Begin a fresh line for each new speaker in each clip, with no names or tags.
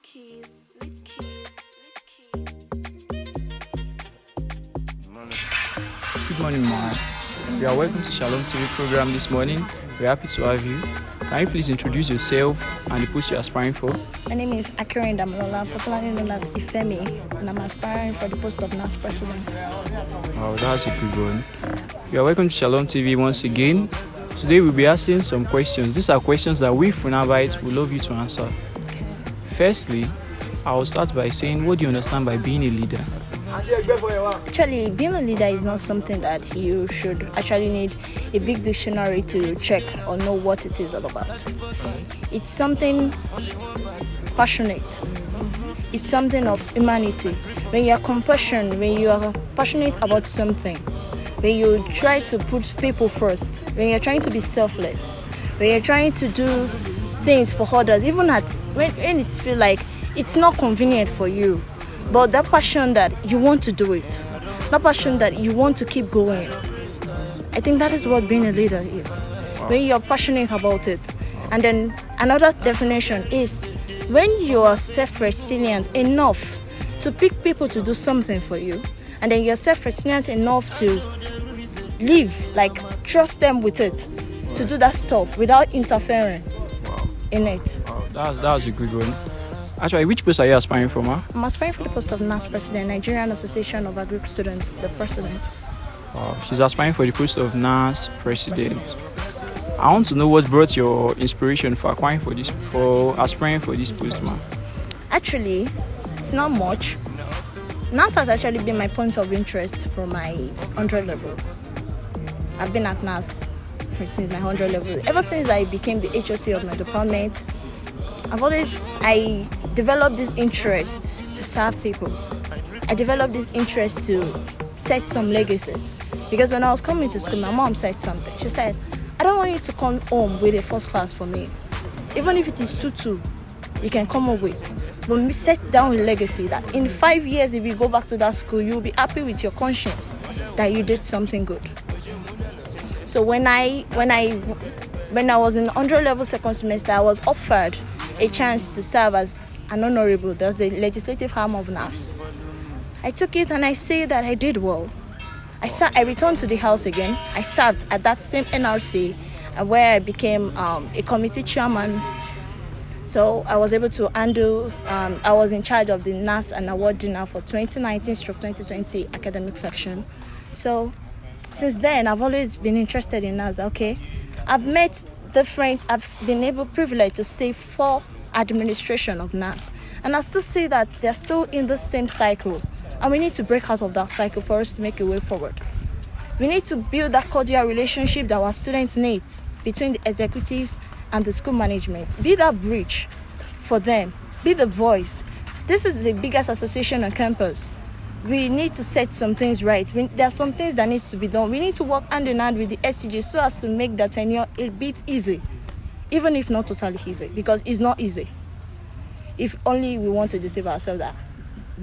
keys.
Good morning, Ma. You are welcome to Shalom TV program this morning. We're happy to have you. Can you please introduce yourself and the post you're aspiring for?
My name is AKINRIN DAMILOLA, popularly known as Ifemi, and I'm aspiring for the post of NAS president.
Wow, that's a good one. You are welcome to Shalom TV once again. Today we'll be asking some questions. These are questions that we Funabites would love you to answer. Firstly, I will start by saying, what do you understand by being a leader?
Actually, being a leader is not something that you should actually need a big dictionary to check or know what it is all about. It's something passionate. It's something of humanity. When you are compassionate, when you are passionate about something, when you try to put people first, when you're trying to be selfless, when you're trying to do things for others, even when it feels like it's not convenient for you, but that passion that you want to do it, that passion that you want to keep going, I think that is what being a leader is. When you're passionate about it. And then another definition is when you are self-resilient enough to pick people to do something for you, and then you're self-resilient enough to live, like trust them with it, to do that stuff without interfering in it.
Wow, that's a good one. Actually, which post are you aspiring for, Ma?
I'm aspiring for the post of NAS president, Nigerian Association of Agric Students, the president.
Wow, she's aspiring for the post of NAS president. I want to know what brought your inspiration for aspiring for this post, Ma. Actually,
it's not much. NAS has actually been my point of interest from my 100 level. I've been at NAS since my 100 level. Ever since I became the HOC of my department, I developed this interest to serve people. I developed this interest to set some legacies. Because when I was coming to school, my mom said something. She said, I don't want you to come home with a first class for me. Even if it is 2-2, you can come home with. But we set down a legacy that in 5 years, if you go back to that school, you'll be happy with your conscience that you did something good. So when I was in 100 level second semester, I was offered a chance to serve as an honorable, that's the legislative arm of NAS. I took it and I say that I did well. I returned to the house again. I served at that same NRC where I became a committee chairman. So I was able to handle, I was in charge of the NAS and award dinner for 2019-2020 academic section. So since then, I've always been interested in NAS. Okay, I've been privileged to see 4 administration of NAS. And I still see that they're still in the same cycle. And we need to break out of that cycle for us to make a way forward. We need to build that cordial relationship that our students need between the executives and the school management. Be that bridge for them. Be the voice. This is the biggest association on campus. We need to set some things right. There are some things that needs to be done. We need to work hand in hand with the SCG so as to make that tenure a bit easy, even if not totally easy, because it's not easy. If only we want to deceive ourselves that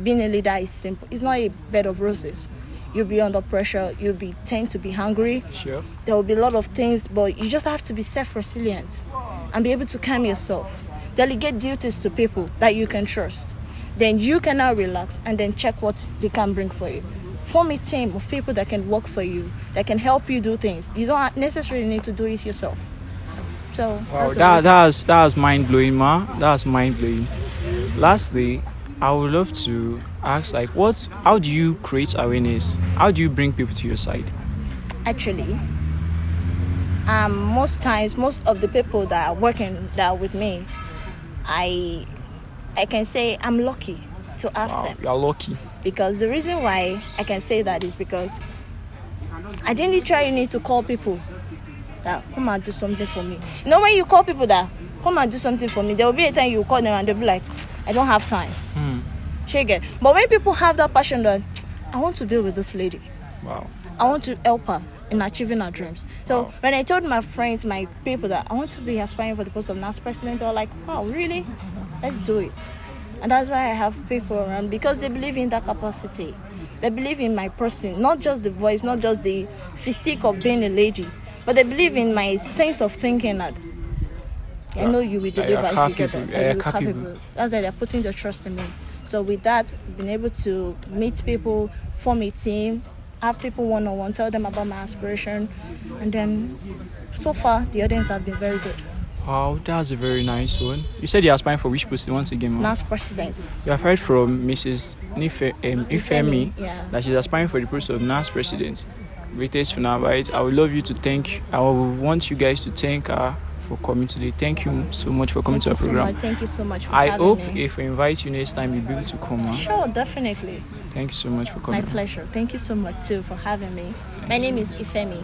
being a leader is simple. It's not a bed of roses. You'll be under pressure. Tend to be hungry.
Sure.
There will be a lot of things, but you just have to be self-resilient and be able to calm yourself. Delegate duties to people that you can trust. Then you can now relax and then check what they can bring for you. Form a team of people that can work for you, that can help you do things. You don't necessarily need to do it yourself. So
wow, that's mind-blowing, Ma. That's mind-blowing. Lastly, I would love to ask, how do you create awareness? How do you bring people to your side?
Actually, most of the people that are working there with me, I can say I'm lucky to have them.
You're lucky.
Because the reason why I can say that is because I didn't literally need to call people that come and do something for me. You know, when you call people that come and do something for me, there will be a time you call them and they'll be like, I don't have time. But when people have that passion that I want to be with this lady,
wow,
I want to help her in achieving her dreams. So when I told my friends, my people that I want to be aspiring for the post of NAS president, they were like, wow, really? Let's do it. And that's why I have people around, because they believe in that capacity. They believe in my person, not just the voice, not just the physique of being a lady, but they believe in my sense of thinking that I know you will deliver if you get that.
You're
You're
capable.
capable. That's why they're putting their trust in me. So with that, being able to meet people, form a team, have people one-on-one, tell them about my aspiration, and then so far the audience have been very good.
Wow, that's a very nice one. You said you're aspiring for which post once again, ma'am?
NAS president.
You have heard from Mrs. Ifemi
yeah.
that she's aspiring for the post of NAS president. Greatest for now, right? I would love you to thank. I would want you guys to thank her for coming today. Thank you so much for coming to our program.
Thank you so much for
I
having
hope
me.
if we invite you next time, you'll be able to come. Huh?
Sure, definitely.
Thank you so much for coming.
My pleasure. Thank you so much too for having me. My name is Ifemi.